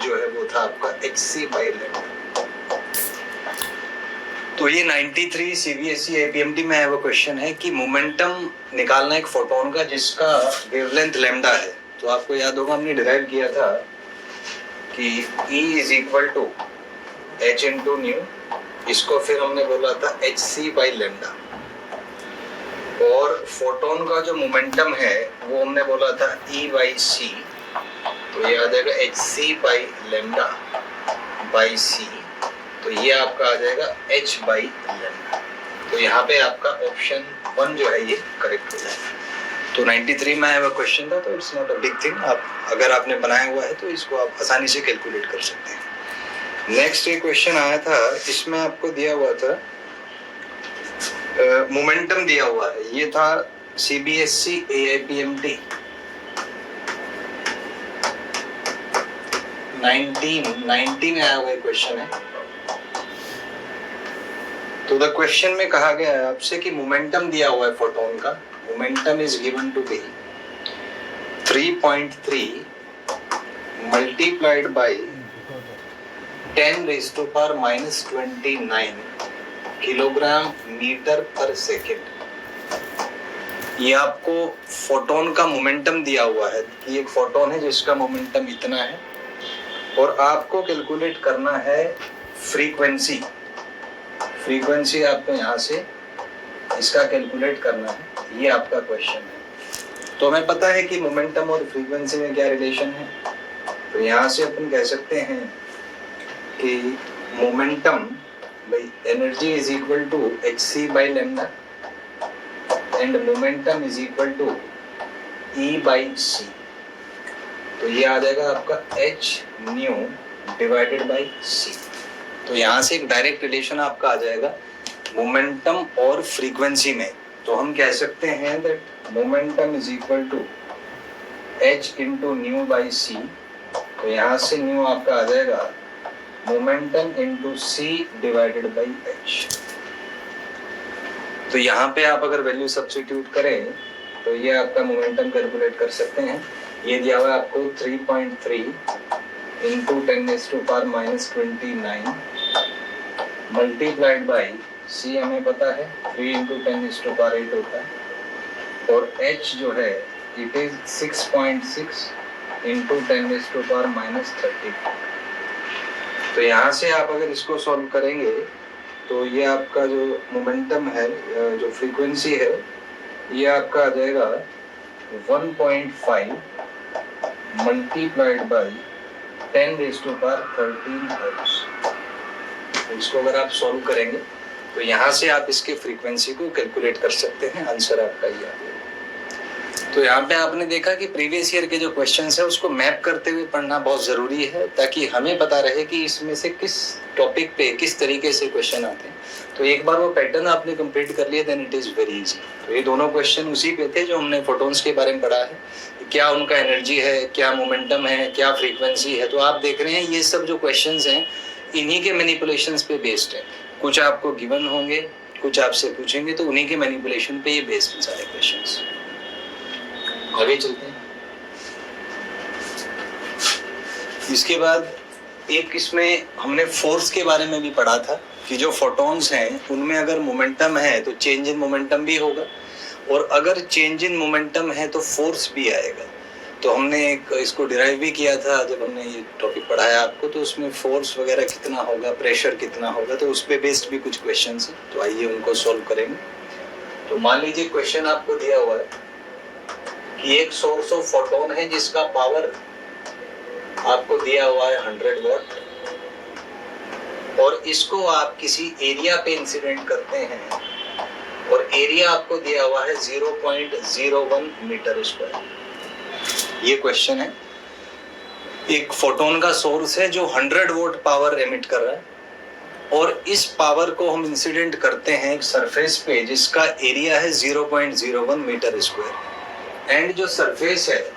जो है वो था आपका hc/λ। तो ये 93 CBSE APMT में वो क्वेश्चन है कि मोमेंटम निकालना एक फोटोन का जिसका वेवलेंथ लैम्डा है। तो आपको याद होगा हमने डिराइव किया था कि E = h × न्यू, इसको फिर हमने बोला था hc/λ, और फोटोन का जो मोमेंटम है वो हमने बोला था E/c। तो ये आ जाएगा hc/λ/c, तो ये आपका आ जाएगा h/λ। तो यहाँ पे आपका ऑप्शन 1 जो है ये करेक्ट हो जाएगा। तो 93 में आया हुआ क्वेश्चन था, तो it's not a big thing. आप अगर आपने बनाया हुआ है तो इसको आप आसानी से कैलकुलेट कर सकते हैं। नेक्स्ट एक क्वेश्चन आया था, इसमें आपको दिया हुआ था मोमेंटम दिया हुआ है, ये था CBSE AIPMT 90 में आया हुआ क्वेश्चन है। तो द क्वेश्चन में कहा गया है आपसे कि मोमेंटम दिया हुआ है फोटोन का, momentum is given to be 3.3 multiplied by 10⁻⁻29 kilogram metre per second. ये आपको फोटोन का मोमेंटम दिया हुआ है कि एक फोटोन है जिसका मोमेंटम इतना है, और आपको कैलकुलेट करना है फ्रीक्वेंसी। फ्रीक्वेंसी आपको यहाँ से इसका कैलकुलेट करना है, ये आपका क्वेश्चन है। तो हमें पता है कि मोमेंटम और फ्रीक्वेंसी में क्या रिलेशन है। तो यहाँ से अपन कह सकते हैं कि momentum by energy is equal to hc/λ and momentum is equal to E/c। तो ये आ जाएगा आपका h/c। तो यहाँ से एक डायरेक्ट रिलेशन आपका आ जाएगा मोमेंटम और फ्रीक्वेंसी में। तो हम कह सकते हैं that momentum is equal to h × ν/c। तो यहाँ से न्यू आपका आ जाएगा मोमेंटम × c/h। तो यहाँ पे आप अगर वैल्यू सब्स्टिट्यूट करें तो ये आपका मोमेंटम कैलकुलेट कर सकते हैं। ये दिया हुआ है आपको 3.3 × 10⁻⁻29 मल्टीप्लाइड बाई c, हमें पता है 3 × 10⁸ होता है, और h जो है इट इज 6.6 × 10⁻30। तो यहाँ से आप अगर इसको सॉल्व करेंगे तो ये आपका जो मोमेंटम है, जो फ्रीक्वेंसी है, ये आपका आ जाएगा 1.5 मल्टीप्लाइड बाई 10⁻13 हर्ट्ज। तो इसको अगर आप सॉल्व करेंगे तो यहाँ से आप इसके फ्रीक्वेंसी को कैलकुलेट कर सकते हैं। आंसर आपका ये आ गया। तो यहाँ पे आपने देखा कि प्रीवियस ईयर के जो क्वेश्चंस है उसको मैप करते हुए पढ़ना बहुत ज़रूरी है, ताकि हमें पता रहे कि इसमें से किस टॉपिक पे किस तरीके से क्वेश्चन आते हैं। तो एक बार वो पैटर्न आपने कंप्लीट कर लिया then it is very easy. तो ये दोनों क्वेश्चन उसी पे थे जो हमने फोटोन्स के बारे में पढ़ा है, क्या उनका एनर्जी है, क्या मोमेंटम है, क्या फ्रीक्वेंसी है। तो आप देख रहे हैं ये सब जो क्वेश्चन हैं इन्हीं के मैनिपुलेशंस पे बेस्ड है। कुछ आपको गिवन होंगे, कुछ आपसे पूछेंगे, तो उन्हीं के मैनिपुलेशन पे ये बेस्ड हैं सारे क्वेश्चंस। आगे चलते हैं। इसके बाद एक इसमें हमने फोर्स के बारे में भी पढ़ा था कि जो फोटॉन्स हैं उनमें अगर मोमेंटम है तो चेंज इन मोमेंटम भी होगा, और अगर चेंज इन मोमेंटम है तो फोर्स भी आएगा। तो हमने एक इसको डिराइव भी किया था जब हमने ये टॉपिक पढ़ाया आपको, तो उसमें फोर्स वगैरह कितना होगा, प्रेशर कितना होगा, तो उस पर बेस्ड भी कुछ क्वेश्चन है। तो आइए उनको सॉल्व करेंगे। तो मान लीजिए क्वेश्चन आपको दिया हुआ है कि एक सोर्स ऑफ फोटोन है जिसका पावर आपको दिया हुआ है 100 वॉट, और इसको आप किसी एरिया पे इंसिडेंट करते हैं, और एरिया आपको दिया हुआ है 0.01 मीटर स्क्वायर। ये क्वेश्चन है। एक फोटोन का सोर्स है जो 100 वोल्ट पावर एमिट कर रहा है, और इस पावर को हम इंसिडेंट करते हैं एक सरफेस पे जिसका एरिया है 0.01 मीटर स्क्वायर। एंड जो सरफेस है,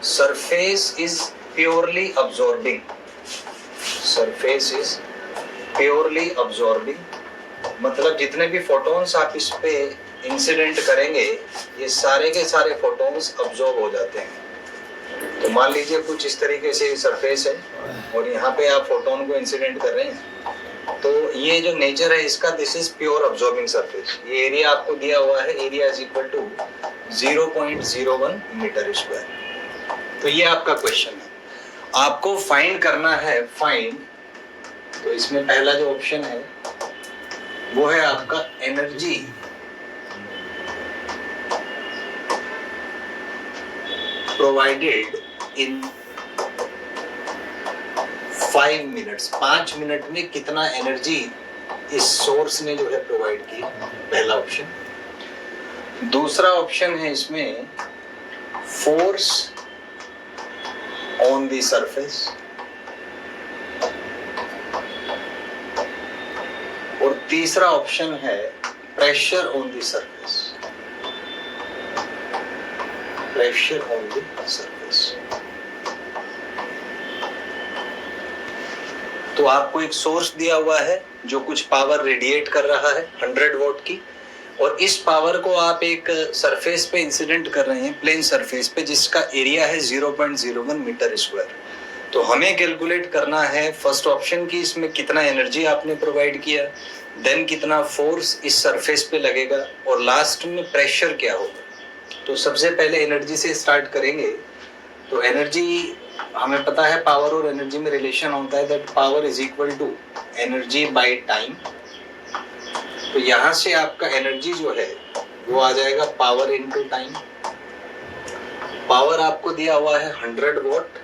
surface is purely absorbing, surface is purely absorbing, मतलब जितने भी फोटोन्स आप इस पे इंसिडेंट करेंगे ये सारे के सारे फोटोन्स अब्सॉर्ब हो जाते हैं। तो मान लीजिए कुछ इस तरीके से सरफेस है और यहाँ पे आप फोटोन को इंसिडेंट कर रहे हैं, तो ये जो नेचर है इसका, this is pure absorbing surface. ये एरिया आपको दिया हुआ है, area is equal to 0.01 metre square. तो ये आपका क्वेश्चन है, आपको फाइंड करना है फाइंड। तो इसमें पहला जो ऑप्शन है वो है आपका energy provided in 5 minutes. 5 minute में कितना एनर्जी इस सोर्स ने जो है प्रोवाइड की, पहला ऑप्शन। दूसरा ऑप्शन है इसमें फोर्स ऑन द सरफेस, और तीसरा ऑप्शन है pressure on the surface, pressure on the surface. तो आपको एक सोर्स दिया हुआ है जो कुछ पावर रेडिएट कर रहा है 100 वॉट की, और इस पावर को आप एक सरफेस पे इंसिडेंट कर रहे हैं, प्लेन सरफेस पे, जिसका एरिया है 0.01 मीटर स्क्वायर। तो हमें कैलकुलेट करना है फर्स्ट ऑप्शन की, इसमें कितना एनर्जी आपने प्रोवाइड किया, देन कितना फोर्स इस सरफेस पे लगेगा, और लास्ट में प्रेशर क्या होगा। तो सबसे पहले एनर्जी से स्टार्ट करेंगे। तो एनर्जी हमें पता है, पावर और एनर्जी में रिलेशन होता है, that power is equal to energy by time. तो यहाँ से आपका एनर्जी जो है वो आ जाएगा पावर इनटू टाइम। पावर आपको दिया हुआ है 100 वॉट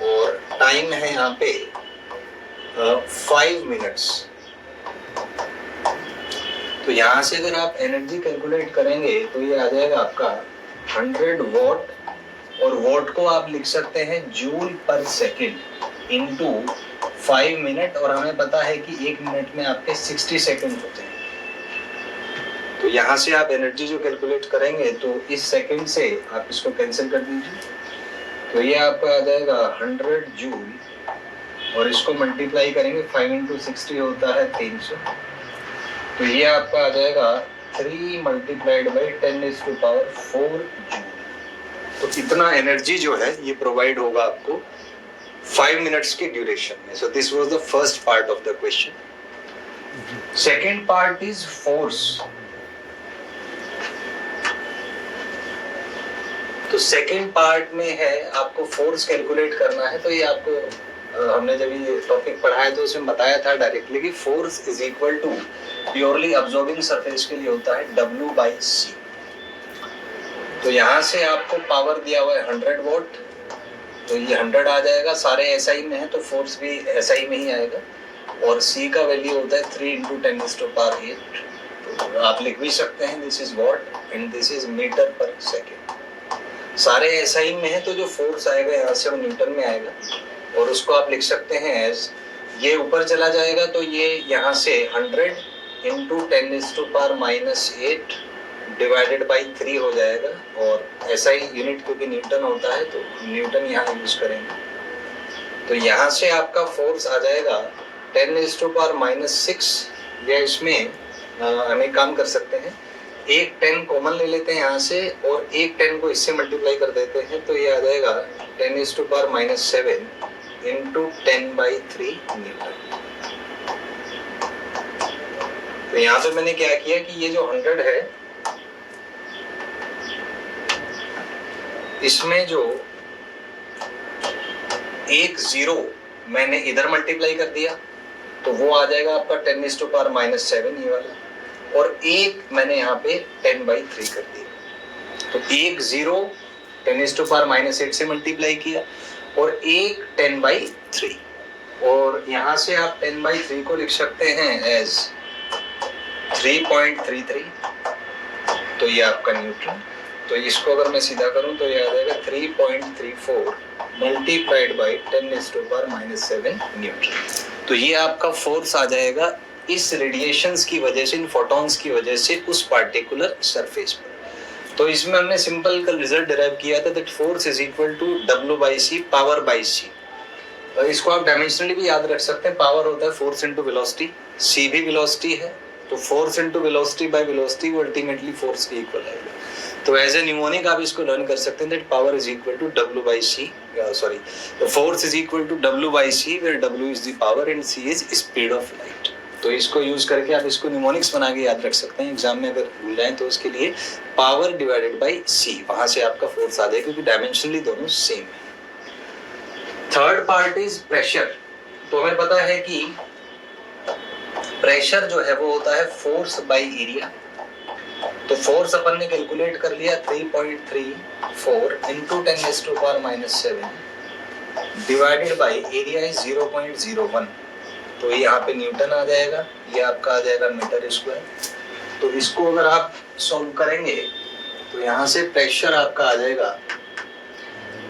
और टाइम है यहाँ पे 5 मिनट्स। तो यहाँ से अगर आप एनर्जी कैलकुलेट करेंगे तो ये आ जाएगा आपका 100 वॉट, और वॉट को आप लिख सकते हैं जूल पर सेकेंड इनटू 5 मिनट, और हमें पता है कि 1 मिनट में आपके 60 सेकंड होते हैं। तो यहाँ से आप एनर्जी जो कैलकुलेट करेंगे तो इस सेकंड से आप इसको कैंसिल कर दीजिए, तो ये आपका आ जाएगा 100 जूल, और इसको मल्टीप्लाई करेंगे 5 इंटू 60 होता है 300। तो ये आपका आ जाएगा 3 मल्टीप्लाइड बाई 10⁴ जूल। तो इतना एनर्जी जो है ये प्रोवाइड होगा आपको 5 मिनट्स के ड्यूरेशन में। So this was the first part of the question. Second part is force. तो सेकेंड पार्ट में है आपको फोर्स कैलकुलेट करना है। तो ये आपको हमने जब ये टॉपिक पढ़ा है तो उसमें बताया था डायरेक्टली कि force is equal to purely absorbing surface के लिए होता है W/C। तो यहाँ से आपको पावर दिया हुआ है 100 वॉट, तो ये 100 आ जाएगा, सारे SI में है तो फोर्स भी SI में ही आएगा, और C का वैल्यू होता है 3 इंटू 10⁸। तो आप लिख भी सकते हैं this is watt and this is metre per second. सारे SI में है तो जो फोर्स आएगा यहाँ से वो न्यूटन में आएगा, और उसको आप लिख सकते हैं एज, ये ऊपर चला जाएगा तो ये यहाँ से 100 इंटू 10⁻⁸ डिवाइडेड बाई 3 हो जाएगा, और SI यूनिट क्योंकि न्यूटन होता है तो न्यूटन यहाँ यूज करेंगे। तो यहाँ से आपका फोर्स आ जाएगा 10⁻⁶, या इसमें हम एक काम कर सकते हैं, एक 10 कॉमन ले लेते हैं यहाँ से और एक 10 को इससे मल्टीप्लाई कर देते हैं, तो ये आ जाएगा 10⁻⁷ इंटू 10/3 न्यूटन। तो यहाँ पे मैंने क्या किया कि ये जो 100 है इसमें जो एक 0 मैंने इधर मल्टीप्लाई कर दिया तो वो आ जाएगा आपका 10⁻⁷ ये वाला, और एक मैंने यहाँ पे 10/3 कर दिया। तो एक 0 10⁻⁸ से मल्टीप्लाई किया और एक 10/3, और यहाँ से आप 10/3 को लिख सकते हैं एज 3.33। तो ये आपका न्यूटन। तो इसको अगर मैं सीधा करूं तो ये आ जाएगा 3.34 मल्टीप्लाइड बाई 10⁻⁷ न्यूटन। तो ये आपका फोर्स आ जाएगा इस रेडिएशंस की वजह से, इन फोटॉन्स की वजह से उस पार्टिकुलर सरफेस पर। तो इसमें हमने सिंपल का रिजल्ट डिराइव किया था that force is equal to W/C power by C। इसको आप डायमेंशनली भी याद रख सकते हैं, पावर होता है फोर्स इंटू वेलोसिटी, C भी वेलोसिटी है, तो force into velocity by velocity वो अल्टीमेटली फोर्स के इक्वल आएगा। तो एज ए न्यूमोनिक आप इसको लर्न कर सकते हैं that power is equal to W by C, sorry force is equal to W by C where W is the power and C is speed of light. तो इसको use करके आप इसको न्यूमोनिक्स बना के याद रख सकते हैं एग्जाम में अगर भूल जाए तो उसके लिए पावर डिवाइडेड बाई C, वहां से आपका फोर्स आ जाएगा क्योंकि डायमेंशनली दोनों सेम है। Third part is pressure. तो हमें पता है कि प्रेशर जो है वो होता है फोर्स बाई एरिया। तो फोर्स अपन ने कैलकुलेट कर लिया 3.34 into 10⁻⁻7 divided by area is 0.01। तो ये यहाँ पे न्यूटन आ जाएगा, ये आपका आ जाएगा मीटर स्क्वायर। तो इसको अगर आप सॉल्व करेंगे तो यहाँ से प्रेशर आपका आ जाएगा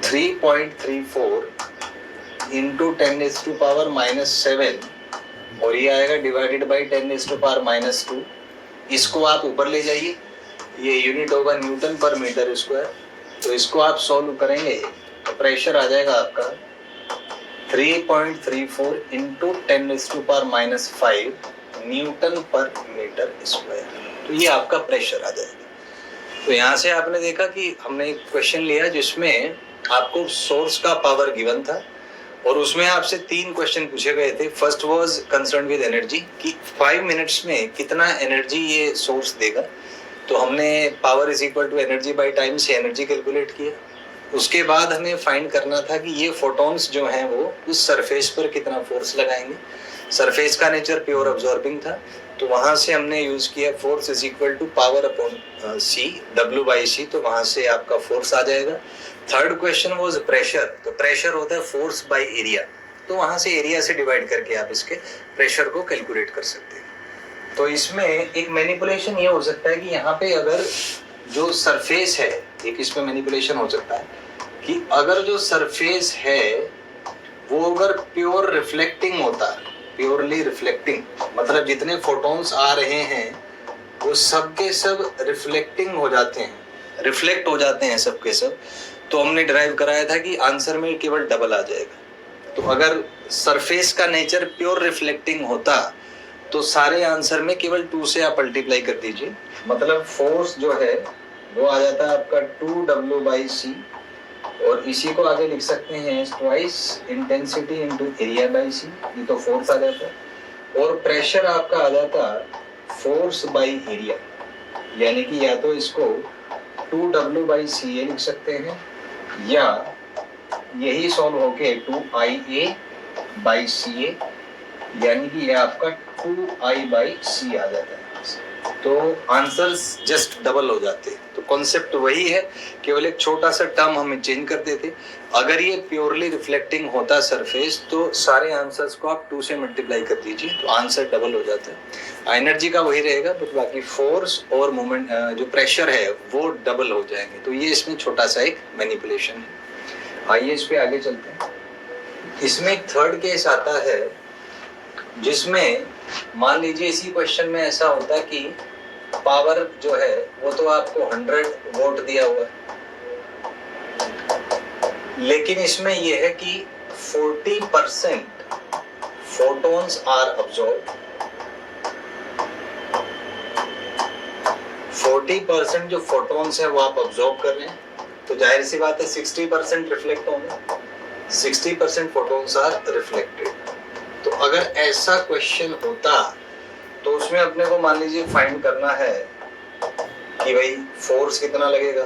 3.34 इंटू 10⁻⁻7 और ये आएगा डिवाइडेड बाई 10⁻⁻2। इसको आप ऊपर ले जाइए, ये यूनिट होगा न्यूटन पर मीटर स्क्वायर। तो इसको आप सॉल्व करेंगे तो प्रेशर आ जाएगा आपका 3.34 इंटू 10⁻⁻5 न्यूटन पर मीटर स्क्वायर। तो ये आपका प्रेशर आ जाएगा। तो यहाँ से आपने देखा कि हमने एक क्वेश्चन लिया जिसमें आपको सोर्स का पावर गिवन था और उसमें आपसे 3 क्वेश्चन पूछे गए थे। First was concern with energy कि 5 मिनट्स में कितना एनर्जी ये सोर्स देगा। तो हमने power is equal to energy by time से एनर्जी कैलकुलेट किया। उसके बाद हमें फाइंड करना था कि ये फोटॉन्स जो हैं वो उस सरफेस पर कितना फोर्स लगाएंगे। सरफेस का नेचर प्योर अब्जॉर्बिंग था, तो वहां से हमने यूज किया force is equal to power upon C, W by C। तो वहां से आपका फोर्स आ जाएगा। Third question was pressure. तो प्रेशर होता है फोर्स बाय एरिया, तो वहां से एरिया से डिवाइड करके आप इसके प्रेशर को कैलकुलेट कर सकते हैं। तो इसमें एक मैनिपुलेशन ये हो सकता है कि यहाँ पे अगर जो सरफेस है, एक इसमें मैनिपुलेशन हो सकता है कि अगर जो सरफेस है वो अगर प्योर रिफ्लेक्टिंग होता है, प्योरली रिफ्लेक्टिंग मतलब जितने फोटॉन्स आ रहे हैं वो सब के सब रिफ्लेक्टिंग हो जाते हैं, रिफ्लेक्ट हो जाते हैं सब के सब। तो हमने डिराइव कराया था कि आंसर में केवल डबल आ जाएगा। तो अगर सरफेस का नेचर प्योर रिफ्लेक्टिंग होता तो सारे आंसर में केवल 2 से आप मल्टीप्लाई कर दीजिए, मतलब फोर्स जो है वो आ जाता है आपका 2W by C और इसी को आगे लिख सकते हैं twice intensity into area by C। ये तो फोर्स आ जाता है। और प्रेशर आपका आ जाता फोर्स बाई एरिया, यानी कि या तो इसको 2W by CA लिख सकते हैं या यही सॉल्व होके 2IA by CA, यानी कि ये आपका 2I by C आ जाता है। तो आंसर्स जस्ट डबल हो जाते। तो कॉन्सेप्ट वही है, केवल एक छोटा सा टर्म हमें चेंज कर देते। अगर ये प्योरली रिफ्लेक्टिंग होता सरफेस तो सारे आंसर्स को आप 2 से मल्टीप्लाई कर दीजिए तो आंसर डबल हो जाता है। एनर्जी का वही रहेगा बट बाकी फोर्स और मोमेंट जो प्रेशर है वो डबल हो जाएंगे। तो ये इसमें छोटा सा एक मैनिपुलेशन है। आइए इस पे आगे चलते हैं। इसमें एक थर्ड केस आता है जिसमें मान लीजिए इसी क्वेश्चन में ऐसा होता है कि पावर जो है वो तो आपको 100 वोल्ट दिया हुआ है, लेकिन इसमें यह है कि 40% फोटॉन्स आर अब्सॉर्ब। 40% जो फोटॉन्स है वो आप अब्सॉर्ब कर रहे हैं, तो जाहिर सी बात है 60% रिफ्लेक्ट होंगे, 60% फोटॉन्स आर रिफ्लेक्टेड। तो अगर ऐसा क्वेश्चन होता तो उसमें अपने को मान लीजिए फाइंड करना है कि भाई फोर्स कितना लगेगा,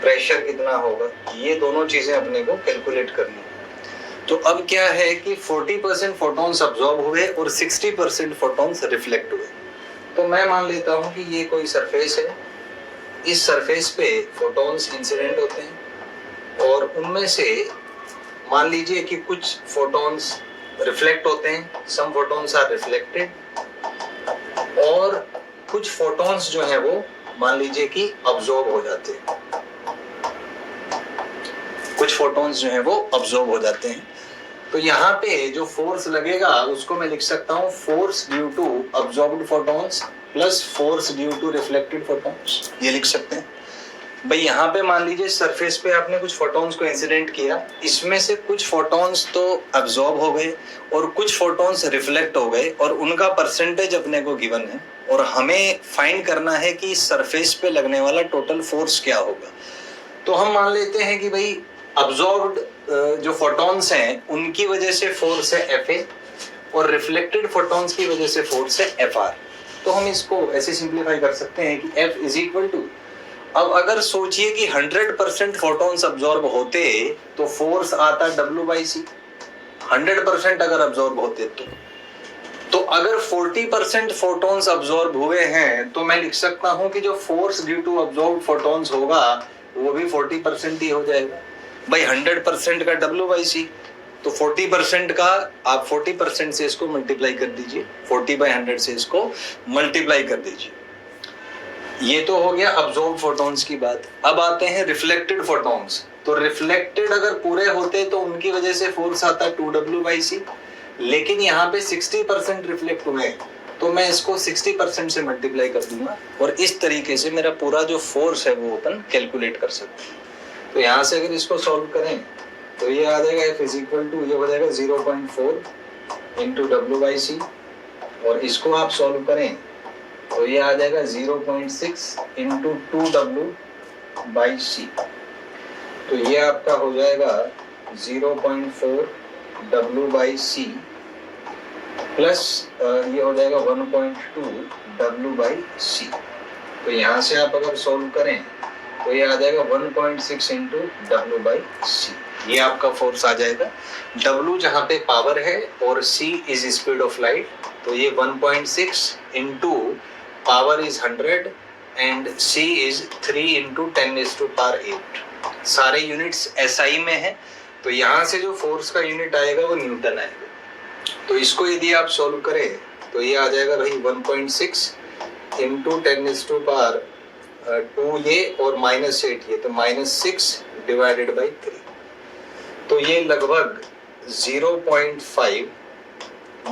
प्रेशर कितना होगा, ये दोनों चीजें अपने को कैलकुलेट करनी है। तो अब क्या है कि 40% फोटॉन्स अब्सॉर्ब हुए और 60% फोटॉन्स रिफ्लेक्ट हुए। तो मैं मान लेता हूं कि ये कोई सरफेस है, इस सरफेस पे फोटॉन्स इंसिडेंट होते हैं और उनमें से मान लीजिए कि कुछ फोटॉन्स रिफ्लेक्ट होते हैं, सम फोटॉन्स आर रिफ्लेक्टेड, और कुछ फोटॉन्स जो है वो मान लीजिए कि अब्सॉर्ब हो जाते हैं, कुछ फोटॉन्स जो है वो अब्सॉर्ब हो जाते हैं। तो यहाँ पे जो फोर्स लगेगा उसको मैं लिख सकता हूँ force due to absorbed photons plus force due to reflected photons, ये लिख सकते हैं। भाई यहाँ पे मान लीजिए सरफेस पे आपने कुछ फोटॉन्स को इंसिडेंट किया, इसमें से कुछ फोटॉन्स तो अब्सॉर्ब हो गए और कुछ फोटॉन्स रिफ्लेक्ट हो गए और उनका परसेंटेज अपने को गिवन है। और हमें फाइंड करना है कि सरफेस पे लगने वाला टोटल फोर्स क्या होगा। तो हम मान लेते हैं कि भाई अब्जॉर्ब्ड जो फोटॉन्स हैं उनकी वजह से फोर्स है Fa और रिफ्लेक्टेड फोटॉन्स की वजह से फोर्स है Fr। तो हम इसको ऐसे सिंप्लीफाई कर सकते हैं कि F इज इक्वल टू, अब अगर सोचिए कि 100% फोटॉन्स अब्जॉर्ब होते तो फोर्स आता W/c, 100% अगर अब्जॉर्ब होते तो अगर 40% फोटॉन्स अब्जॉर्ब हुए हैं तो मैं लिख सकता हूं कि जो force due to absorb photons होगा वो भी 40% ही हो जाएगा। भाई 100% का W/c, तो 40% का आप 40% से इसको मल्टीप्लाई कर दीजिए, 40/100 से इसको मल्टीप्लाई कर दीजिए। ये तो हो गया अब्जॉर्ब फोटॉन्स की बात। अब आते हैं रिफ्लेक्टेड फोटॉन्स। तो रिफ्लेक्टेड अगर पूरे होते तो उनकी वजह से फोर्स आता 2W/c, लेकिन यहाँ पे 60% रिफ्लेक्ट हुए तो मैं इसको 60% से मल्टीप्लाई कर दूंगा और इस तरीके से मेरा पूरा जो फोर्स है वो अपन कैलकुलेट कर सकते हैं। तो यहाँ से अगर इसको सॉल्व करें तो ये आ जाएगा F इज इक्वल टू, ये हो जाएगा 0.4 इंटू W/c और इसको आप सॉल्व करें तो ये आ जाएगा 0.6 इंटू 2W/c। तो ये आपका हो जाएगा 0.4 W/c प्लस ये हो जाएगा 1.2 W/c। तो यहाँ से आप अगर सॉल्व करें तो ये आ जाएगा 1.6 इंटू W/c। ये आपका फोर्स आ जाएगा। W जहाँ पे पावर है और c is speed of light, तो ये 1.6 into power is 100 and c is 3 into 10⁸8। सारे यूनिट्स SI में है तो यहाँ से जो फोर्स का यूनिट आएगा वो न्यूटन आएगा। तो इसको यदि आप सॉल्व करें तो ये आ जाएगा भाई 1.6 इंटू 10⁻2 ये और -8 ये, तो -6 डिवाइडेड बाई 3। तो ये लगभग 0.5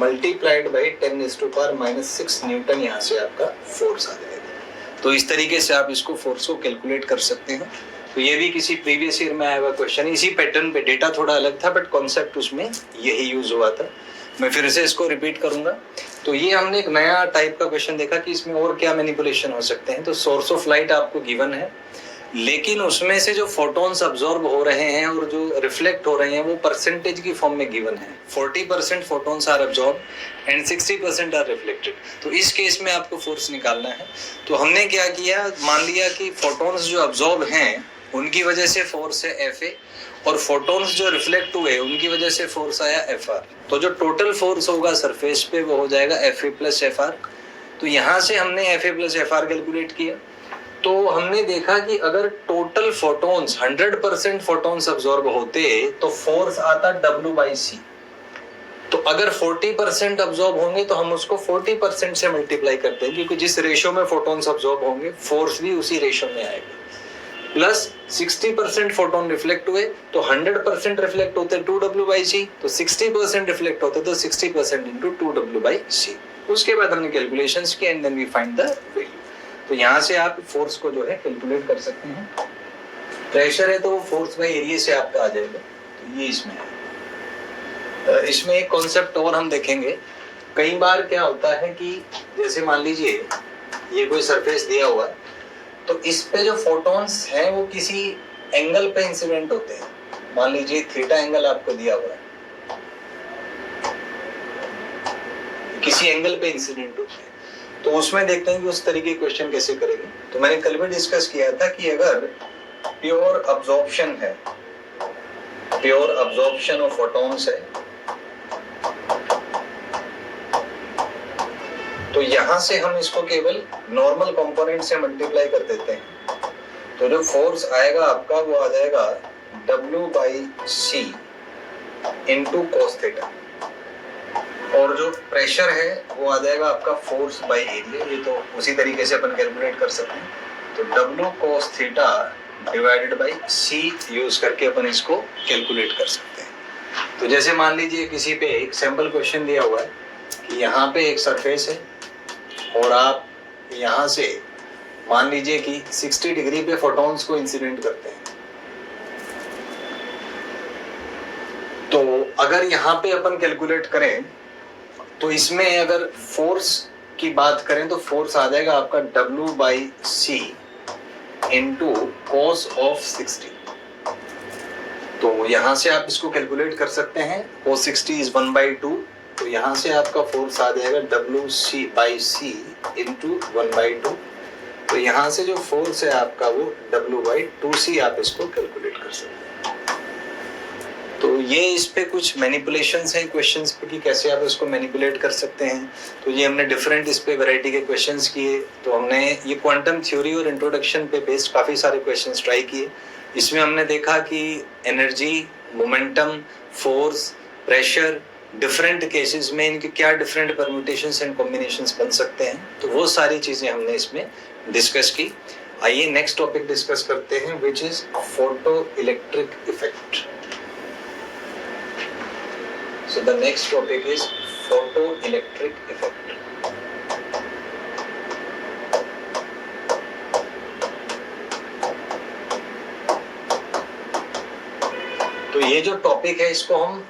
मल्टीप्लाइड बाई 10⁻⁻6 न्यूटन यहाँ से आपका फोर्स आ जाएगा। तो इस तरीके से आप इसको फोर्स को कैलकुलेट कर सकते हैं। तो ये भी किसी प्रीवियस ईयर में आया हुआ क्वेश्चन, इसी पैटर्न पे, डेटा थोड़ा अलग था बट कॉन्सेप्ट उसमें यही यूज हुआ था। मैं फिर से इसको रिपीट करूंगा। तो ये हमने एक नया टाइप का क्वेश्चन देखा कि इसमें और क्या मैनिपुलेशन हो सकते हैं। तो सोर्स ऑफ लाइट आपको गिवन है, लेकिन उसमें से जो फोटॉन्स अब्जॉर्ब हो रहे हैं और जो रिफ्लेक्ट हो रहे हैं वो परसेंटेज की फॉर्म में गिवन है। 40% photons are absorb and 60% are reflected. तो इस केस में आपको फोर्स निकालना है। तो हमने क्या किया, मान लिया कि फोटॉन्स जो अब्जॉर्ब हैं उनकी वजह से फोर्स है Fa और फोटॉन्स जो रिफ्लेक्ट हुए उनकी वजह से फोर्स आया Fr। तो जो टोटल फोर्स होगा सरफेस पे वो हो जाएगा Fa प्लस Fr। तो यहाँ से हमने Fa प्लस Fr कैलकुलेट किया। तो हमने देखा कि अगर टोटल फोटॉन्स 100% फोटॉन्स अब्जॉर्ब होते तो फोर्स आता W/c। तो अगर 40% अब्जॉर्ब होंगे तो हम उसको 40% से मल्टीप्लाई करते हैं, क्योंकि जिस रेशो में फोटॉन्स अब्जॉर्ब होंगे फोर्स भी उसी रेशो में आएगा। प्लस 60% फोटोन रिफ्लेक्ट हुए तो 100% रिफ्लेक्ट होते 2W/c, तो 60% रिफ्लेक्ट होते तो 60% इंटू 2W/c। उसके बाद हमने कैलकुलेशंस किए and then we find the value. तो यहाँ से आप फोर्स को जो है कैलकुलेट कर सकते हैं। प्रेशर है तो वो फोर्स बाई एरिया से आपका आ जाएगा। तो ये इसमें है। इसमें एक कॉन्सेप्ट और हम देखेंगे। कई बार क्या होता है कि जैसे मान लीजिए ये कोई सरफेस दिया हुआ है तो इस पे जो फोटॉन्स हैं वो किसी एंगल पे इंसिडेंट होते हैं। मान लीजिए थीटा एंगल आपको दिया हुआ है, किसी एंगल पे इंसिडेंट होते हैं, तो उसमें देखते हैं कि उस तरीके के क्वेश्चन कैसे करेंगे। तो मैंने कल भी डिस्कस किया था कि अगर प्योर अब्जॉर्प्शन है, प्योर अब्जॉर्प्शन ऑफ फोटॉन्स है, तो यहां से हम इसको केवल नॉर्मल कंपोनेंट से मल्टीप्लाई कर देते हैं। तो जो फोर्स आएगा आपका वो आ जाएगा W/c इंटू कोस थीटा, और जो प्रेशर है वो आ जाएगा आपका फोर्स बाई एरिया। ये तो उसी तरीके से अपन कैलकुलेट कर सकते हैं। तो W cos theta divided by c use करके अपन इसको कैलकुलेट कर सकते हैं। तो जैसे मान लीजिए किसी पे एक सैंपल क्वेश्चन दिया हुआ है कि यहाँ पे एक सरफेस है और आप यहाँ से मान लीजिए कि 60 डिग्री पे फोटॉन्स को इंसिडेंट करते हैं। तो अगर यहाँ पे अपन कैलकुलेट करें तो इसमें अगर फोर्स की बात करें तो फोर्स आ जाएगा आपका W/c इंटू cos ऑफ 60। तो यहाँ से आप इसको कैलकुलेट कर सकते हैं, cos 60 इज 1/2, तो यहाँ से आपका फोर्स आ जाएगा WC/c इंटू 1/2। तो यहाँ से जो फोर्स है आपका वो W/2c आप इसको कैलकुलेट कर सकते हैं। तो ये इस पे कुछ मैनिपुलेशंस हैं क्वेश्चंस पे कि कैसे आप इसको मैनिपुलेट कर सकते हैं। तो ये हमने डिफरेंट इस पे वैरायटी के क्वेश्चंस किए। तो हमने ये क्वांटम थ्योरी और इंट्रोडक्शन पे बेस्ड काफ़ी सारे क्वेश्चंस ट्राई किए। इसमें हमने देखा कि energy, momentum, force, pressure, different cases में इनके क्या डिफरेंट परम्यूटेशंस एंड कॉम्बिनेशंस बन सकते हैं। तो वो सारी चीज़ें हमने इसमें डिस्कस की। आइए नेक्स्ट टॉपिक डिस्कस करते हैं, which is photo electric effect. So the next topic is photoelectric effect. तो ये जो टॉपिक है इसको हम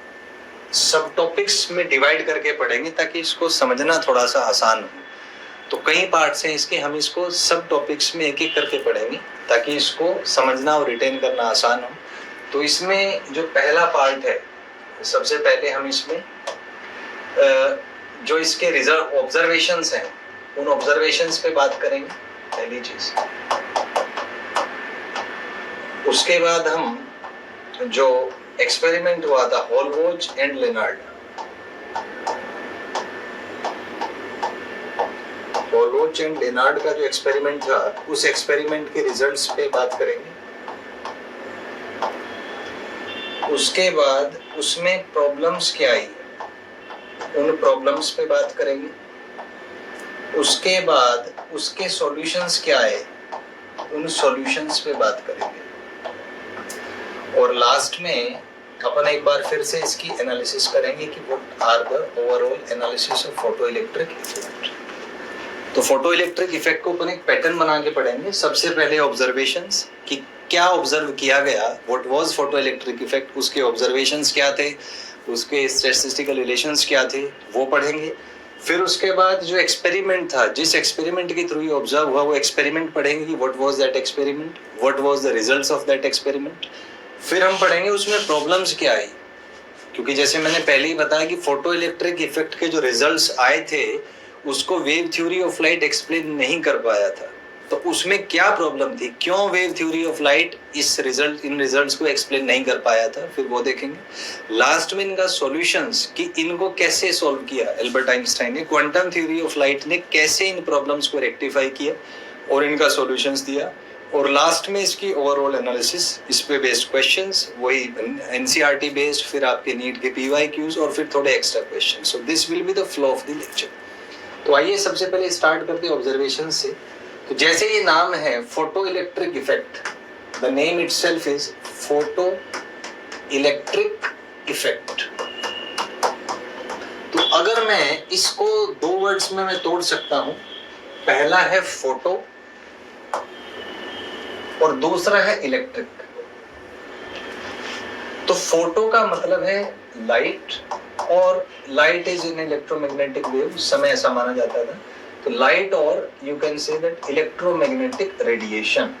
सब टॉपिक्स में डिवाइड करके पढ़ेंगे ताकि इसको समझना थोड़ा सा आसान हो। तो कई पार्ट्स हैं इसके, हम इसको सब टॉपिक्स में एक एक करके पढ़ेंगे ताकि इसको समझना और रिटेन करना आसान हो। तो इसमें जो पहला पार्ट है, सबसे पहले हम इसमें जो इसके रिजल्ट ऑब्जर्वेशंस हैं उन ऑब्जर्वेशंस पे बात करेंगे, पहली चीज। उसके बाद हम जो एक्सपेरिमेंट हुआ था होलवॉच एंड लेनार्ड, होलवॉच एंड लेनार्ड का जो एक्सपेरिमेंट था उस एक्सपेरिमेंट के रिजल्ट्स पे बात करेंगे। उसके बाद उसमें प्रॉब्लम्स क्या आई उन प्रॉब्लम्स पे बात करेंगे। उसके बाद उसके सॉल्यूशंस क्या है उन सॉल्यूशंस पे बात करेंगे। और लास्ट में अपन एक बार फिर से इसकी एनालिसिस करेंगे कि what are the overall analysis of photo electric effect. तो फोटो इलेक्ट्रिक इफेक्ट को अपन एक पैटर्न बना के पढ़ेंगे। सबसे पहले ऑब्जर्वेशंस कि क्या ऑब्जर्व किया गया, what was photo electric effect, उसके ऑब्जर्वेशंस क्या थे, उसके स्टैटिस्टिकल रिलेशंस क्या थे वो पढ़ेंगे। फिर उसके बाद जो एक्सपेरिमेंट था, जिस एक्सपेरिमेंट के थ्रू ये ऑब्जर्व हुआ वो एक्सपेरिमेंट पढ़ेंगे कि what was that experiment, what was the results of that experiment. फिर हम पढ़ेंगे उसमें प्रॉब्लम्स क्या आई, क्योंकि जैसे मैंने पहले ही बताया कि फोटो इलेक्ट्रिक इफेक्ट के जो रिजल्ट्स आए थे उसको wave theory of light explain नहीं कर पाया था। तो उसमें क्या प्रॉब्लम थी, क्यों wave theory of light in results को एक्सप्लेन नहीं कर पाया था, फिर वो देखेंगे। लास्ट में इनका सॉल्यूशंस कि इनको कैसे सॉल्व किया एल्बर्ट आइंस्टाइन ने, क्वांटम थ्योरी ऑफ लाइट ने कैसे इन प्रॉब्लम्स को रेक्टिफाई किया और इनका सॉल्यूशंस दिया। और लास्ट में इसकी ओवरऑल एनालिसिस, इस पे बेस्ड क्वेश्चंस, वही एनसीईआरटी बेस्ड, फिर आपके नीट के पीवाईक्यूज और फिर थोड़े extra question. So this will be the flow of the lecture. तो आइए सबसे पहले स्टार्ट करते हैं ऑब्जर्वेशन से। तो जैसे ये नाम है photo electric effect, the name itself is photo electric effect. तो अगर मैं इसको दो वर्ड्स में मैं तोड़ सकता हूं, पहला है फोटो और दूसरा है इलेक्ट्रिक। तो फोटो का मतलब है लाइट, और light is in electromagnetic wave, समय ऐसा माना जाता था। तो लाइट और you can say that electromagnetic radiation,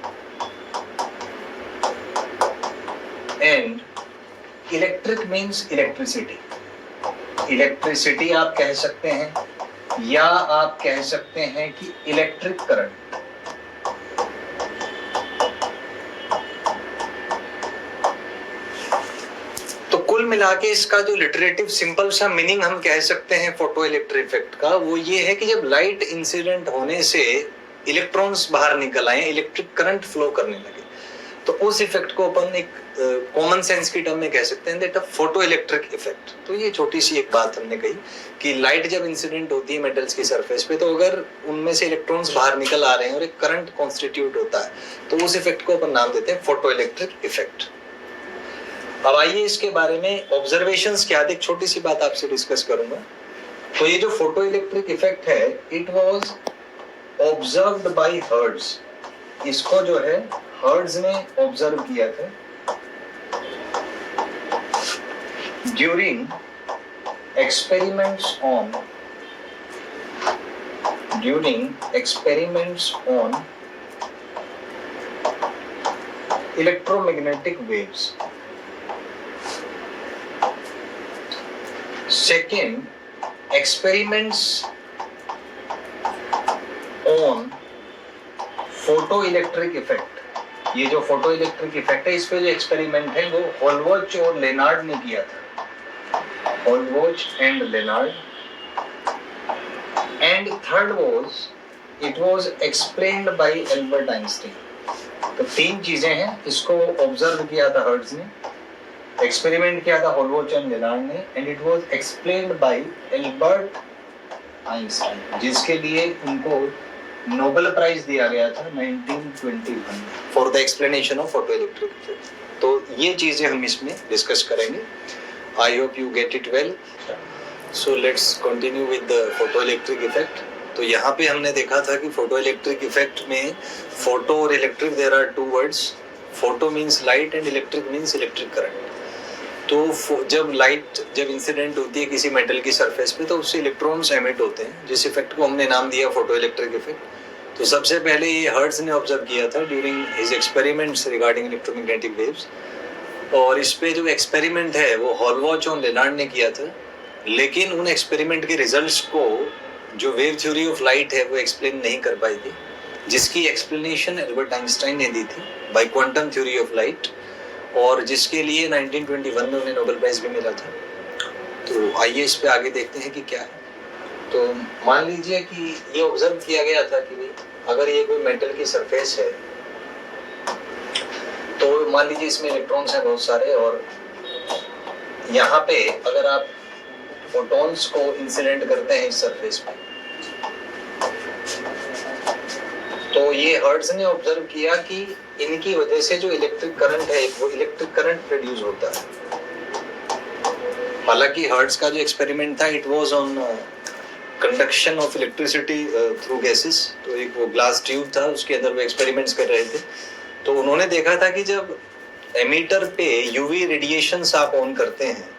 and electric means electricity. Electricity आप कह सकते हैं या आप कह सकते हैं कि इलेक्ट्रिक करंट। कुल मिला के इसका जो लिटरेटिव सिंपल सा मीनिंग हम कह सकते हैं फोटो इलेक्ट्रिक इफेक्ट का, वो ये है कि जब लाइट इंसिडेंट होने से इलेक्ट्रॉन्स बाहर निकल आए, इलेक्ट्रिक करंट फ्लो करने लगे, तो उस इफेक्ट को अपन एक कॉमन सेंस की टर्म में कह सकते हैं that a photo electric effect. तो ये छोटी सी एक बात हमने कही कि लाइट जब इंसिडेंट होती है मेटल्स की सरफेस पे, तो अगर उनमें से इलेक्ट्रॉन्स बाहर निकल आ रहे हैं और एक करंट कॉन्स्टिट्यूट होता है, तो उस इफेक्ट को अपन नाम देते हैं फोटो इलेक्ट्रिक इफेक्ट। अब आइए इसके बारे में ऑब्जर्वेशंस क्या, एक छोटी सी बात आपसे डिस्कस करूंगा। तो ये जो फोटो इलेक्ट्रिक इफेक्ट है, it was observed bye hertz. इसको जो है हर्ट्ज ने ऑब्जर्व किया था during experiments on during experiments on electromagnetic waves. Second, experiments on photoelectric effect. ये जो फोटोइलेक्ट्रिक इफेक्ट है, इस पे जो एक्सपेरिमेंट है वो हॉलवॉच और लेनार्ड ने किया था. Hallwachs and Lenard. And third was it was explained by Albert Einstein. तो तीन चीजें हैं. इसको ऑब्जर्व किया था हर्ट्ज ने, एक्सपेरिमेंट किया था हॉलवॉच एंड लेनार्ड ने, and it was explained by Albert Einstein, जिसके लिए उनको नोबेल प्राइज दिया गया था 1921 for the explanation of photoelectric effect. तो ये चीजें हम इसमें डिस्कस करेंगे. I hope you get it well. So let's continue with the photoelectric effect. तो यहाँ पे हमने देखा था कि फोटोइलेक्ट्रिक इफेक्ट में फोटो और electric, there are two words. Photo means light and electric means electric current. तो जब लाइट इंसिडेंट होती है किसी मेटल की सरफेस पे, तो उससे इलेक्ट्रॉन्स एमिट होते हैं, जिस इफेक्ट को हमने नाम दिया फोटोइलेक्ट्रिक इफेक्ट. तो सबसे पहले ये हर्ट्ज ने ऑब्जर्व किया था during his experiments regarding electromagnetic waves. और इस पे जो एक्सपेरिमेंट है वो हॉलवॉच और लेनार्ड ने किया था. लेकिन उन एक्सपेरिमेंट के रिजल्ट्स को जो वेव थ्योरी ऑफ लाइट है वो एक्सप्लेन नहीं कर पाई थी, जिसकी एक्सप्लेनेशन एल्बर्ट आइंस्टाइन ने दी थी by quantum theory of light, और जिसके लिए 1921 में उन्हें नोबेल प्राइज भी मिला था. तो आइए इस पे आगे देखते हैं कि क्या है. तो मान लीजिए कि ये ऑब्जर्व किया गया था कि अगर ये कोई मेटल की सरफेस है, तो मान लीजिए इसमें इलेक्ट्रॉन्स हैं बहुत सारे, और यहाँ पे अगर आप फोटॉन्स को इंसिडेंट करते हैं इस सरफेस पे, तो ये हर्ट्ज ने ऑब्जर्व किया कि इनकी वजह से जो इलेक्ट्रिक करंट है वो इलेक्ट्रिक करंट प्रोड्यूस होता है. हालांकि हर्ट्ज का जो एक्सपेरिमेंट था it was on conduction of electricity through gases. तो एक वो ग्लास ट्यूब था, उसके अंदर वो एक्सपेरिमेंट्स कर रहे थे. तो उन्होंने देखा था कि जब एमीटर पे यूवी रेडिएशंस आप ऑन करते हैं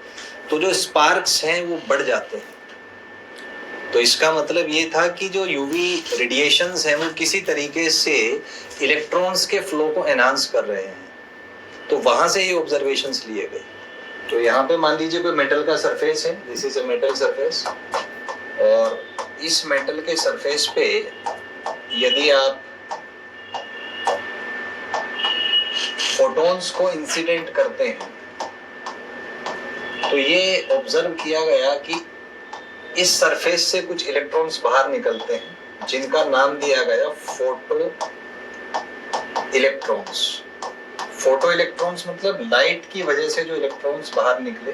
तो जो स्पार्क्स हैं वो बढ़ जाते हैं. तो इसका मतलब ये था कि जो यूवी रेडिएशंस हैं वो किसी तरीके से इलेक्ट्रॉन्स के फ्लो को एनहांस कर रहे हैं. तो वहां से ये ऑब्जर्वेशंस लिए गए. तो यहाँ पे मान लीजिए कोई मेटल का सरफेस है, this is a metal surface, और इस मेटल के सरफेस पे यदि आप फोटॉन्स को इंसिडेंट करते हैं तो ये ऑब्जर्व किया गया कि इस सरफेस से कुछ इलेक्ट्रॉन्स बाहर निकलते हैं, जिनका नाम दिया गया फोटो इलेक्ट्रॉन्स. फोटो इलेक्ट्रॉन्स मतलब लाइट की वजह से जो इलेक्ट्रॉन्स बाहर निकले,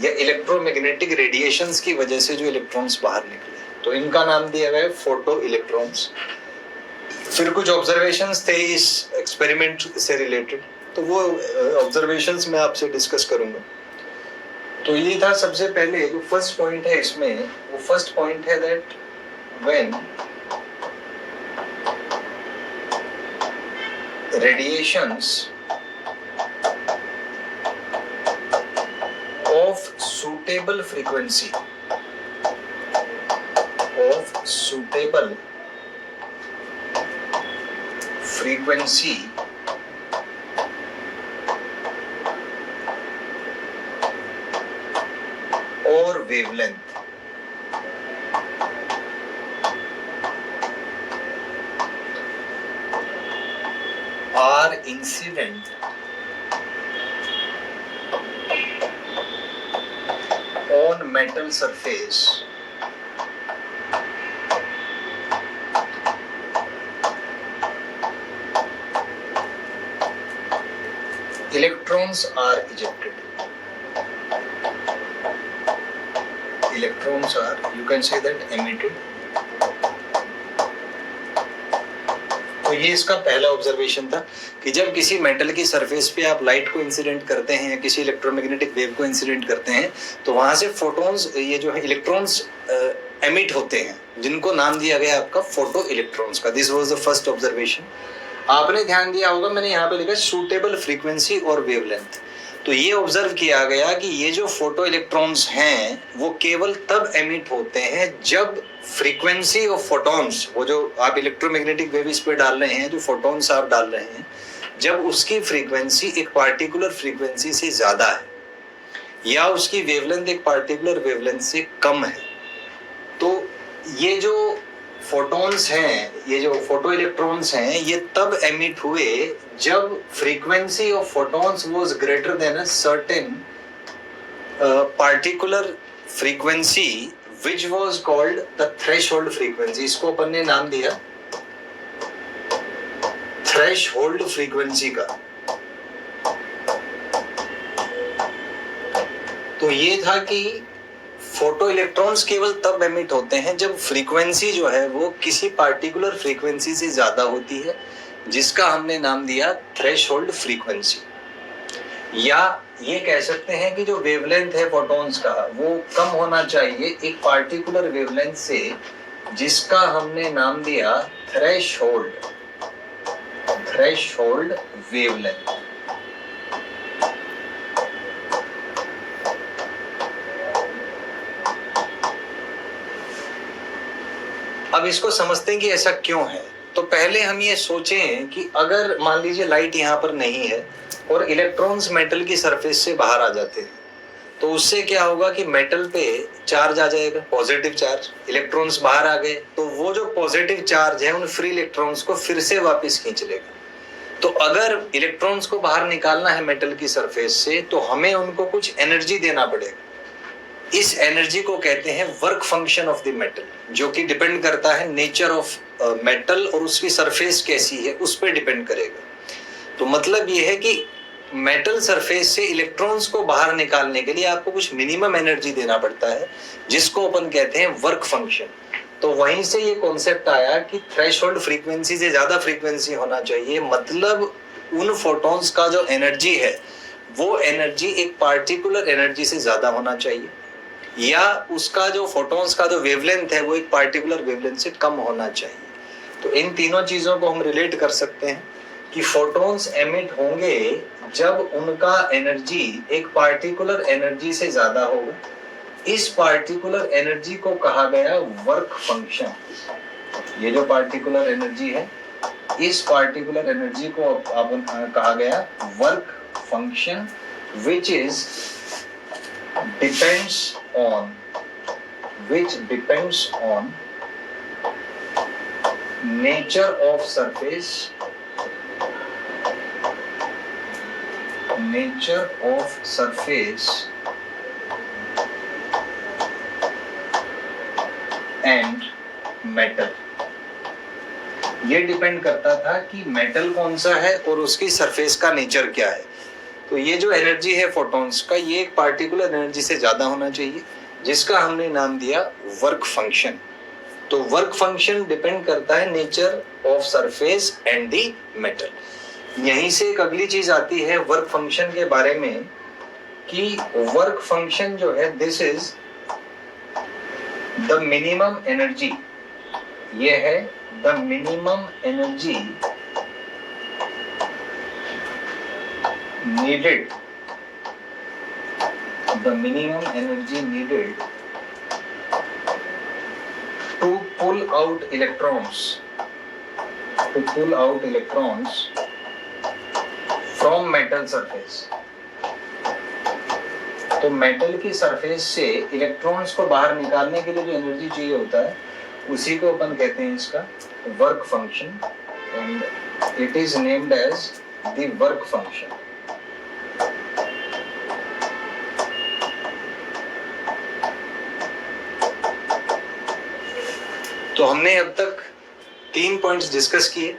या इलेक्ट्रोमैग्नेटिक रेडिएशंस की वजह से जो इलेक्ट्रॉन्स बाहर निकले, तो इनका नाम दिया गया फोटो इलेक्ट्रॉन्स. फिर कुछ ऑब्जर्वेशंस थे इस एक्सपेरिमेंट से रिलेटेड, तो वो ऑब्जर्वेशंस मैं आपसे डिस्कस करूंगा. तो ये था सबसे पहले जो फर्स्ट पॉइंट है इसमें, वो फर्स्ट पॉइंट है that when radiations of suitable frequency or wavelength are incident on metal surface electrons are ejected. Electrons are, you can say that, emitted. तो ये इसका पहला ऑब्जर्वेशन था कि जब किसी मेटल की सरफेस पे आप लाइट को इंसिडेंट करते हैं या किसी इलेक्ट्रोमैग्नेटिक वेव को इंसिडेंट करते हैं तो वहां से फोटॉन्स, ये जो है इलेक्ट्रॉन्स एमिट होते हैं, जिनको नाम दिया गया आपका फोटो इलेक्ट्रॉन्स का. This was the first observation. आपने ध्यान दिया होगा मैंने यहाँ पे लिखा सूटेबल फ्रीक्वेंसी और वेवलेंथ. तो ये ऑब्जर्व किया गया कि ये जो फोटो इलेक्ट्रॉन्स हैं वो केवल तब एमिट होते हैं जब फ्रीक्वेंसी ऑफ फोटॉन्स, वो जो आप इलेक्ट्रोमैग्नेटिक वेव इस पे डाल रहे हैं, जो फोटॉन्स आप डाल रहे हैं, जब उसकी फ्रीक्वेंसी एक पार्टिकुलर फ्रीक्वेंसी से ज्यादा है या उसकी वेवलेंथ एक पार्टिकुलर वेवलेंथ से कम है, तो ये जो फोटॉन्स हैं, ये जो फोटो इलेक्ट्रॉन्स हैं, ये तब एमिट हुए जब frequency of photons was greater then a certain particular frequency which was called the threshold frequency. इसको अपन ने नाम दिया थ्रेशहोल्ड फ्रीक्वेंसी का। तो ये था कि फोटो इलेक्ट्रॉन्स केवल तब एमिट होते हैं जब फ्रीक्वेंसी जो है वो किसी पार्टिकुलर फ्रीक्वेंसी से ज्यादा होती है, जिसका हमने नाम दिया थ्रेशहोल्ड फ्रीक्वेंसी। या ये कह सकते हैं कि जो वेवलेंथ है फोटॉन्स का वो कम होना चाहिए एक पार्टिकुलर वेवलेंथ से, जिसका हमने नाम दिया थ्रेशहोल्ड वेवलेंथ। अब इसको समझते हैं कि ऐसा क्यों है। तो पहले हम ये सोचें कि अगर मान लीजिए लाइट यहाँ पर नहीं है और इलेक्ट्रॉन्स मेटल की सरफेस से बाहर आ जाते हैं, तो उससे क्या होगा कि मेटल पे चार्ज आ जाएगा, पॉजिटिव चार्ज। इलेक्ट्रॉन्स बाहर आ गए तो वो जो पॉजिटिव चार्ज है उन फ्री इलेक्ट्रॉन्स को फिर से वापस खींच लेगा। तो अगर इलेक्ट्रॉन्स को बाहर निकालना है मेटल की सरफेस से, तो हमें उनको कुछ एनर्जी देना पड़ेगा। इस एनर्जी को कहते हैं work function of the metal, जो कि डिपेंड करता है नेचर ऑफ मेटल और उसकी सरफेस कैसी है उस पर डिपेंड करेगा। तो मतलब ये है कि मेटल सरफेस से इलेक्ट्रॉन्स को बाहर निकालने के लिए आपको कुछ मिनिमम एनर्जी देना पड़ता है, जिसको अपन कहते हैं वर्क फंक्शन। तो वहीं से ये कॉन्सेप्ट आया कि थ्रेशहोल्ड फ्रीक्वेंसी से ज्यादा फ्रीक्वेंसी होना चाहिए, मतलब उन फोटॉन्स का जो एनर्जी है वो एनर्जी एक पार्टिकुलर एनर्जी से ज्यादा होना चाहिए, या उसका जो फोटॉन्स का जो वेवलेंथ है वो एक पार्टिकुलर वेवलेंथ से कम होना चाहिए। तो इन तीनों चीजों को हम रिलेट कर सकते हैं कि फोटॉन्स एमिट होंगे जब उनका एनर्जी एक पार्टिकुलर एनर्जी से ज्यादा होगा। इस पार्टिकुलर एनर्जी को कहा गया वर्क फंक्शन। ये जो पार्टिकुलर एनर्जी है, इस पार्टिकुलर एनर्जी को कहा गया work function, which depends on nature of surface and metal। ये डिपेंड करता था कि मेटल कौन सा है और उसकी सरफेस का नेचर क्या है। तो ये जो एनर्जी है फोटॉन्स का, ये एक पार्टिकुलर एनर्जी से ज्यादा होना चाहिए, जिसका हमने नाम दिया वर्क फंक्शन। तो वर्क फंक्शन डिपेंड करता है nature of surface and the metal. यहीं से एक अगली चीज आती है वर्क फंक्शन के बारे में, कि वर्क फंक्शन जो है this is the minimum energy. ये है the minimum energy needed to pull out electrons from metal surface। तो मेटल की सरफेस से इलेक्ट्रॉन्स को बाहर निकालने के लिए जो एनर्जी चाहिए होता है, उसी को अपन कहते हैं इसका work function, and it is named as the work function. तो हमने अब तक 3 पॉइंट्स डिस्कस किए।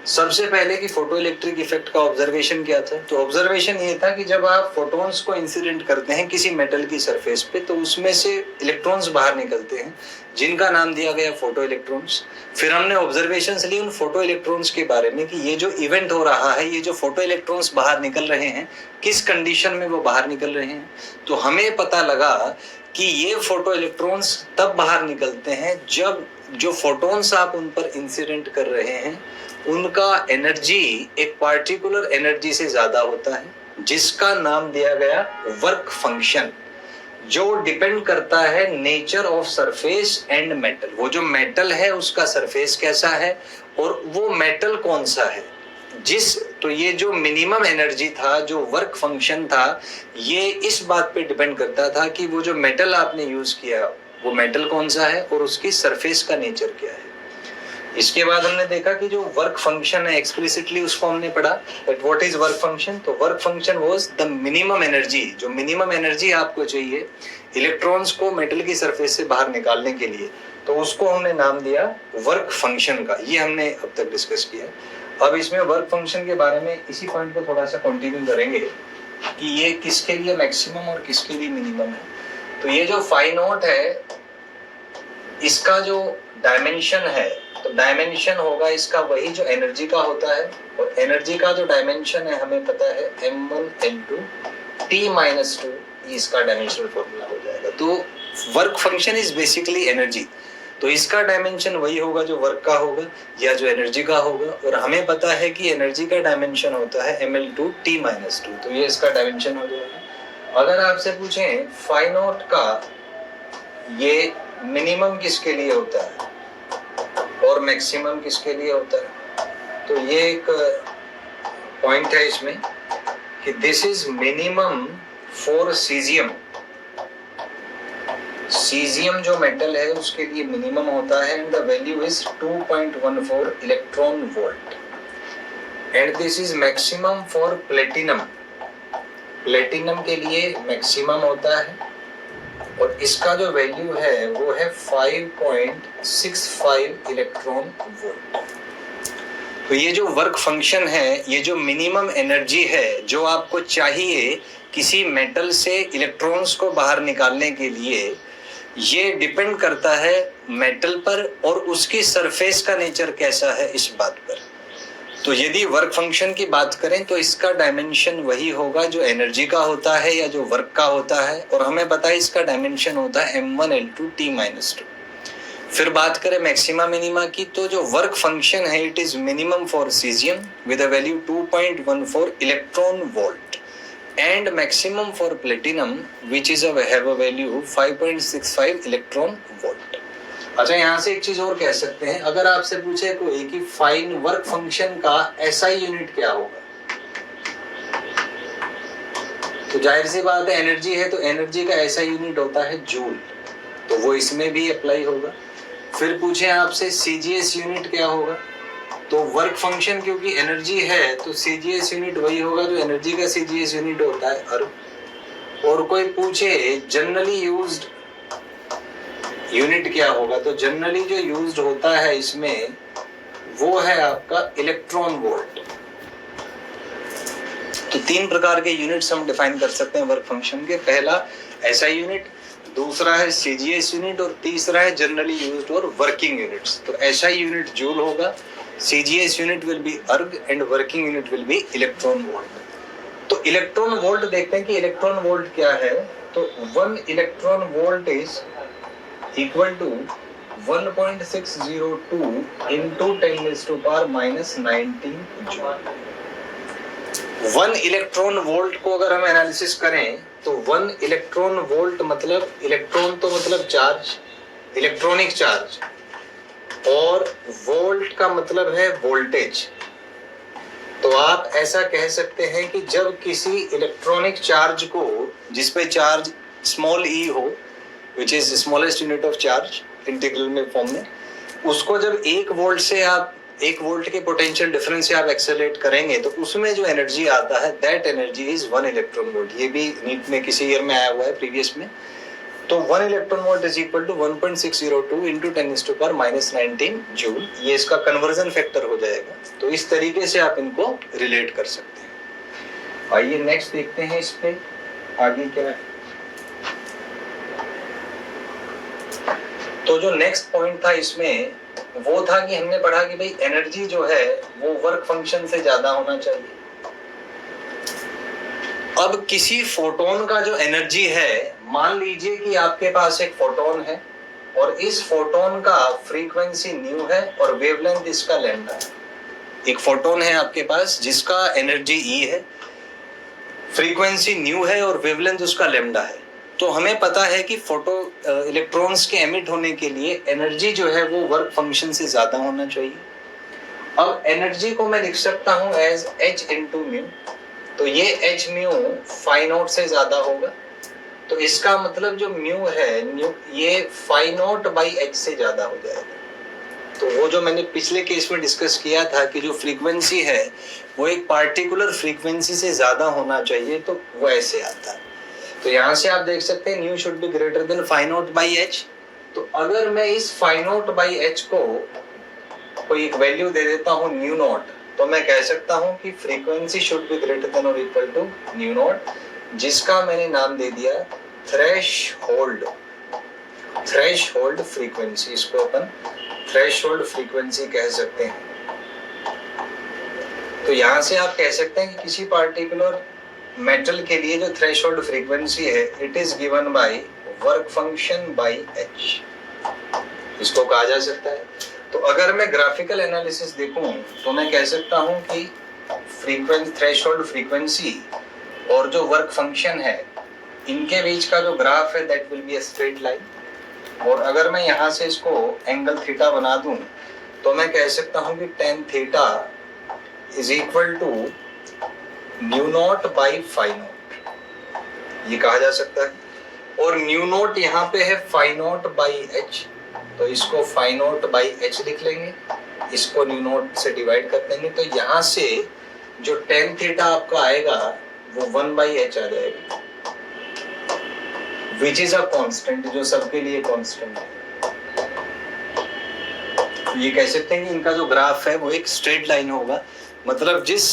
सबसे पहले कि फोटो इलेक्ट्रिक इफेक्ट का ऑब्जर्वेशन क्या था। तो ऑब्जर्वेशन ये था कि जब आप फोटॉन्स को इंसिडेंट करते हैं किसी मेटल की सरफेस पे, तो उसमें से इलेक्ट्रॉन्स बाहर निकलते हैं, जिनका नाम दिया गया फोटो इलेक्ट्रॉन्स। फिर हमने ऑब्जर्वेशंस ली उन फोटो इलेक्ट्रॉन्स के बारे में कि ये जो इवेंट हो रहा है, ये जो फोटो इलेक्ट्रॉन्स बाहर निकल रहे हैं, किस कंडीशन में वो बाहर निकल रहे हैं। तो हमें पता लगा कि ये फोटो इलेक्ट्रॉन्स तब बाहर निकलते हैं जब जो फोटॉन्स आप उन पर इंसिडेंट कर रहे हैं उनका एनर्जी एक पार्टिकुलर एनर्जी से ज्यादा होता है, जिसका नाम दिया गया वर्क फंक्शन। जो डिपेंड करता है nature of surface and metal. वो जो मेटल है उसका सरफेस कैसा है और वो मेटल कौन सा है। तो ये जो मिनिमम एनर्जी था, जो वर्क फंक्शन था, ये इस बात पे डिपेंड करता था कि वो जो मेटल आपने यूज किया वो मेटल कौन सा है और उसकी सरफेस का नेचर क्या है। इसके बाद हमने देखा कि जो वर्क फंक्शन है एक्सप्लिसिटली उसको हमने पढ़ा that what is work function. तो work function was the minimum energy, जो मिनिमम एनर्जी आपको चाहिए इलेक्ट्रॉन्स को मेटल की सरफेस से बाहर निकालने के लिए, तो उसको हमने नाम दिया वर्क फंक्शन का। ये हमने अब तक डिस्कस किया। अब इसमें वर्क फंक्शन के बारे में इसी पॉइंट को थोड़ा सा कंटिन्यू करेंगे कि ये किसके लिए मैक्सिमम और किसके लिए मिनिमम है। तो ये जो फाई नॉट है इसका जो डायमेंशन है, तो डायमेंशन होगा इसका वही जो एनर्जी का होता है, और एनर्जी का जो डायमेंशन है हमें पता है m1n2 t-2, इसका डायमेंशनल फॉर्मूला हो जाएगा। तो work function is basically energy, तो इसका डायमेंशन वही होगा जो वर्क का होगा या जो एनर्जी का होगा, और हमें पता है कि एनर्जी का डायमेंशन होता है ml2 t-2, तो ये इसका डायमेंशन हो जाएगा। अगर आपसे पूछें फाई नॉट का ये मिनिमम किसके लिए होता है और मैक्सिमम किसके लिए होता है, तो ये एक पॉइंट है इसमें कि this is minimum for caesium. Caesium जो मेटल है उसके लिए मिनिमम होता है and the value is 2.14 electron volt and this is maximum for platinum. Platinum के लिए मैक्सिमम होता है और इसका जो वैल्यू है वो है 5.65 इलेक्ट्रॉन वोल्ट। तो ये जो वर्क फंक्शन है, ये जो मिनिमम एनर्जी है जो आपको चाहिए किसी मेटल से इलेक्ट्रॉन्स को बाहर निकालने के लिए, ये डिपेंड करता है मेटल पर और उसकी सरफेस का नेचर कैसा है इस बात पर। तो यदि वर्क फंक्शन की बात करें तो इसका डायमेंशन वही होगा जो एनर्जी का होता है या जो वर्क का होता है, और हमें पता है इसका डायमेंशन होता है m1l2 t-2। फिर बात करें मैक्सिमा मिनिमा की, तो जो वर्क फंक्शन है it is minimum for caesium with a value 2.14 electron volt and maximum for platinum which is have a value 5.65 electron volt. अच्छा, यहाँ से एक चीज और कह सकते हैं, अगर आपसे पूछे कोई कि फाइन वर्क फंक्शन का SI यूनिट क्या होगा, तो जाहिर सी बात है एनर्जी है तो एनर्जी का SI यूनिट होता है जूल, तो वो इसमें भी अप्लाई होगा। फिर पूछे आपसे CGS यूनिट क्या होगा, तो वर्क फंक्शन क्योंकि एनर्जी है तो CGS यूनिट वही होगा जो एनर्जी का CGS यूनिट होता है अर्ब। और कोई पूछे जनरली यूज्ड यूनिट क्या होगा, तो जनरली जो यूज्ड होता है इसमें वो है आपका इलेक्ट्रॉन वोल्ट। तो 3 प्रकार के यूनिट्स हम डिफाइन कर सकते हैं वर्क फंक्शन के। पहला SI यूनिट, दूसरा है CGS यूनिट और तीसरा है जनरली यूज्ड और वर्किंग यूनिट्स। तो SI यूनिट जूल होगा, CGS यूनिट विल बी अर्ग and working unit will be electron volt. तो इलेक्ट्रॉन वोल्ट देखते हैं कि इलेक्ट्रॉन वोल्ट क्या है। तो 1 electron volt is equal to 1.602 into 10⁻⁻19 joule. 1 electron volt को अगर हम एनालिसिस करें तो 1 इलेक्ट्रॉन वोल्ट मतलब इलेक्ट्रॉन तो मतलब चार्ज, इलेक्ट्रॉनिक चार्ज, और वोल्ट का मतलब है वोल्टेज। तो आप ऐसा कह सकते हैं कि जब किसी इलेक्ट्रॉनिक चार्ज को, जिसपे चार्ज स्मॉल e हो which is smallest unit of charge integral में फॉर्म में, उसको जब 1 वोल्ट से आप 1 वोल्ट के पोटेंशियल डिफरेंस से आप एक्सेलरेट करेंगे तो उसमें जो एनर्जी आता है that energy is 1 electron volt. ये भी नीट में किसी ईयर में आया हुआ है प्रीवियस में। तो 1 electron volt is equal to 1.602 into 10⁻⁻19 joule. ये इसका कन्वर्जन फैक्टर हो जाएगा। तो इस तरीके से आप इनको रिलेट कर सकते हैं। आइए नेक्स्ट देखते हैं इस पे आगे क्या है। तो जो नेक्स्ट पॉइंट था इसमें वो था कि हमने पढ़ा कि भाई एनर्जी जो है वो वर्क फंक्शन से ज्यादा होना चाहिए। अब किसी फोटोन का जो एनर्जी है, मान लीजिए कि आपके पास एक फोटोन है और इस फोटोन का फ्रीक्वेंसी न्यू है और वेवलेंथ इसका लैम्डा है। एक फोटोन है आपके पास जिसका एनर्जी E है, फ्रीक्वेंसी न्यू है और वेवलेंथ उसका लैम्डा है। तो हमें पता है कि फोटो इलेक्ट्रॉन्स के एमिट होने के लिए एनर्जी जो है वो वर्क फंक्शन से ज्यादा होना चाहिए। अब एनर्जी को मैं लिख सकता हूं एज h इंटू म्यू, तो ये h म्यू फाई नॉट से ज्यादा होगा। तो इसका मतलब जो म्यू है ये फाई नॉट बाई h से ज्यादा हो जाएगा। तो वो जो मैंने पिछले केस में डिस्कस किया था कि जो फ्रीक्वेंसी है वो एक पार्टिकुलर फ्रीक्वेंसी से ज्यादा होना चाहिए, तो वो ऐसे आता है। तो यहाँ से आप देख सकते हैं nu should be greater than phi naught by h। तो अगर मैं इस फाई नॉट बाई h को कोई एक वैल्यू दे देता हूँ न्यू नॉट, तो मैं कह सकता हूँ कि frequency should be greater than और इक्वल टू न्यू नॉट, जिसका मैंने नाम दे दिया थ्रेशहोल्ड। थ्रेशहोल्ड फ्रीक्वेंसी, इसको अपन थ्रेशहोल्ड फ्रीक्वेंसी कह सकते हैं। तो यहां से आप कह सकते हैं कि किसी पार्टिकुलर मेटल के लिए जो थ्रेशहोल्ड फ्रीक्वेंसी है it is given by work function by h, इसको कहा जा सकता है। तो अगर मैं ग्राफिकल एनालिसिस देखूं तो मैं कह सकता हूं कि थ्रेशहोल्ड फ्रीक्वेंसी और जो वर्क फंक्शन है इनके बीच का जो ग्राफ है that will be a straight line. और अगर मैं यहाँ से इसको एंगल थीटा बना दूं तो मैं कह सकता हूं कि tan theta is equal to nu naught by phi naught, ये कहा जा सकता है। और न्यू नॉट यहाँ पे है फाई नॉट बाई h, तो इसको फाई नॉट बाई h लिख लेंगे, इसको न्यू नॉट से डिवाइड कर देंगे। तो यहाँ से जो टेन थीटा आपका आएगा वो 1/h आ जाएगा, विच इज अ कांस्टेंट, जो सबके लिए कांस्टेंट है। ये कह सकते हैं कि इनका जो ग्राफ है वो एक स्ट्रेट लाइन होगा, मतलब जिस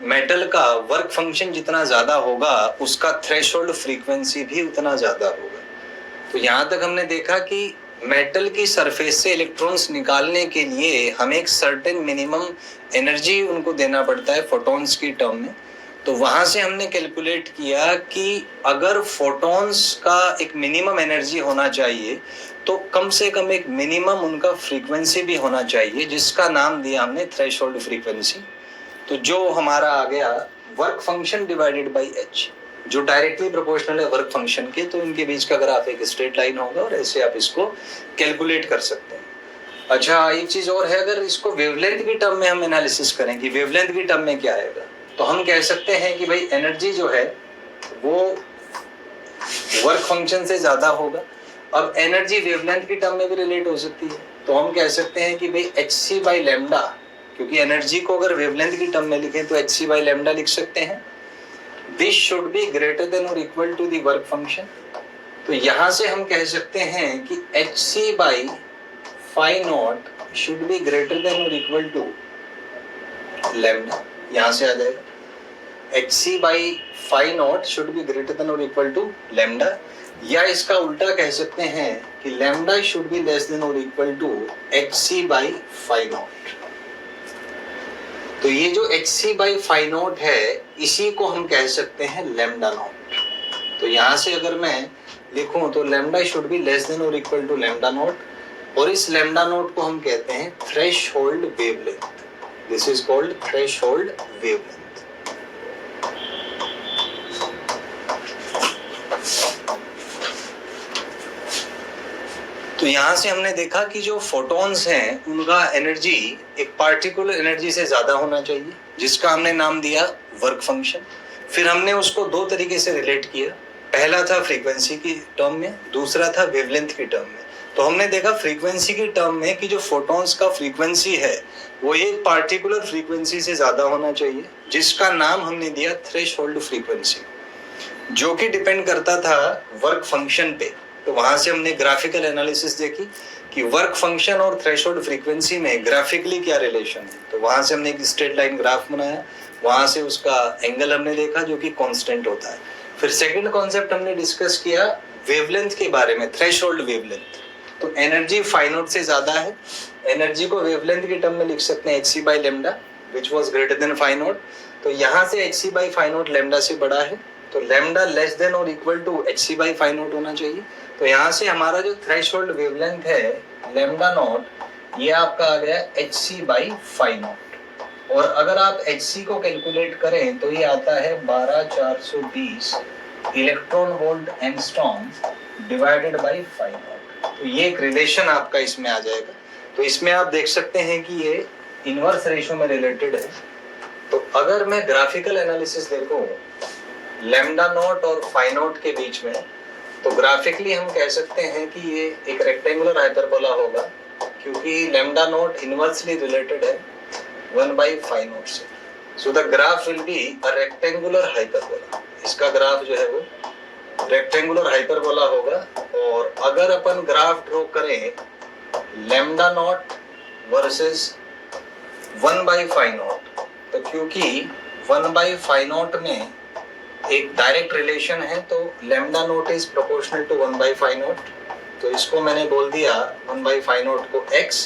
मेटल का वर्क फंक्शन जितना ज्यादा होगा उसका थ्रेशहोल्ड फ्रीक्वेंसी भी उतना ज्यादा होगा। तो यहाँ तक हमने देखा कि मेटल की सरफेस से इलेक्ट्रॉन्स निकालने के लिए हमें एक सर्टेन मिनिमम एनर्जी उनको देना पड़ता है फोटॉन्स की टर्म में। तो वहां से हमने कैलकुलेट किया कि अगर फोटॉन्स का एक मिनिमम एनर्जी होना चाहिए तो कम से कम एक मिनिमम उनका फ्रीक्वेंसी भी होना चाहिए, जिसका नाम दिया हमने थ्रेशहोल्ड फ्रीक्वेंसी। तो जो हमारा आ गया work function divided by h, जो डायरेक्टली प्रोपोर्शनल है वर्क फंक्शन के, तो इनके बीच का ग्राफ एक स्ट्रेट लाइन होगा और ऐसे आप इसको कैलकुलेट कर सकते हैं। अच्छा, एक चीज और है, अगर इसको वेवलेंथ की टर्म में हम एनालिसिस करें कि वेवलेंथ की टर्म में क्या आएगा, तो हम कह सकते हैं कि भाई एनर्जी जो है वो वर्क फंक्शन से ज्यादा होगा। अब एनर्जी वेवलेंथ की टर्म में भी रिलेट हो सकती है, तो हम कह सकते हैं कि भाई hc बाई लैम्डा, क्योंकि एनर्जी को अगर वेवलेंथ की टर्म में लिखें तो hc बाई लैम्डा लिख सकते हैं। This should be greater than और equal to the work function. तो यहां से हम कह सकते हैं कि hc by phi naught should be greater than और इक्वल टू लैम्डा, यहां से आ जाएगा hc by phi naught should be greater than और इक्वल टू लैम्डा, या इसका उल्टा कह सकते हैं कि lambda should be less than और equal to hc by phi naught. तो ये जो hc बाई फाई नॉट है इसी को हम कह सकते हैं लैम्डा नॉट। तो यहां से अगर मैं लिखूं तो lambda should be less than और इक्वल टू लैम्डा नॉट, और इस लैम्डा नॉट को हम कहते हैं threshold wavelength. This is called threshold wavelength. तो यहां से हमने देखा कि जो फोटॉन्स हैं उनका एनर्जी एक पार्टिकुलर एनर्जी से ज्यादा होना चाहिए, जिसका हमने नाम दिया वर्क फंक्शन। फिर हमने उसको दो तरीके से रिलेट किया, पहला था फ्रीक्वेंसी की टर्म में, दूसरा था वेवलेंथ की टर्म में। तो हमने देखा फ्रीक्वेंसी की टर्म में कि जो फोटॉन्स का फ्रीक्वेंसी है वो एक पार्टिकुलर फ्रीक्वेंसी से ज्यादा होना चाहिए, जिसका नाम हमने दिया थ्रेशहोल्ड फ्रीक्वेंसी, जो कि डिपेंड करता था वर्क फंक्शन पे। तो वहां से हमने ग्राफिकल एनालिसिस देखी कि वर्क फंक्शन और थ्रेशहोल्ड फ्रीक्वेंसी में ग्राफिकली क्या रिलेशन है। तो वहां से हमने एक स्ट्रेट लाइन ग्राफ बनाया, वहां से उसका एंगल हमने देखा जो कि कांस्टेंट होता है। फिर सेकंड कॉन्सेप्ट हमने डिस्कस किया वेवलेंथ के बारे में, थ्रेशहोल्ड वेवलेंथ। तो एनर्जी फाई नॉट से ज्यादा है, एनर्जी को वेवलेंथ की टर्म में लिख सकते हैं hc by lambda which was greater than phi naught. तो यहाँ से hc by phi naught lambda से बड़ा है, तो लैम्डा लेस देन और equal to hc by phi naught होना चाहिए। तो यहाँ से हमारा जो थ्रेशहोल्ड वेवलेंथ है लैम्डा नॉट, ये आपका आ गया hc बाई फाई नॉट। और अगर आप hc को कैलकुलेट करें तो ये आता है 12420 electron volt angstrom divided by phi naught. तो ये एक रिलेशन आपका इसमें आ जाएगा। तो इसमें आप देख सकते हैं कि ये इनवर्स रेशियो में रिलेटेड है। तो अगर मैं ग्राफिकल एनालिसिस देखूं लैम्डा नॉट और फाई नॉट के बीच में, तो ग्राफिकली हम कह सकते हैं कि ये एक रेक्टेंगुलर हाइपरबोला होगा, क्योंकि लैम्डा नॉट इनवर्सली रिलेटेड है 1 by फाई नॉट से। So the graph will be a rectangular hyperbola. इसका ग्राफ जो है वो रेक्टेंगुलर हाइपरबोला होगा। और अगर अपन ग्राफ ड्रॉ करें lambda naught versus 1 by phi naught, तो क्योंकि 1 by फाई नॉट में एक डायरेक्ट रिलेशन है, तो lambda naught is proportional to 1 by phi naught. तो इसको मैंने बोल दिया 1 by फाई नॉट को x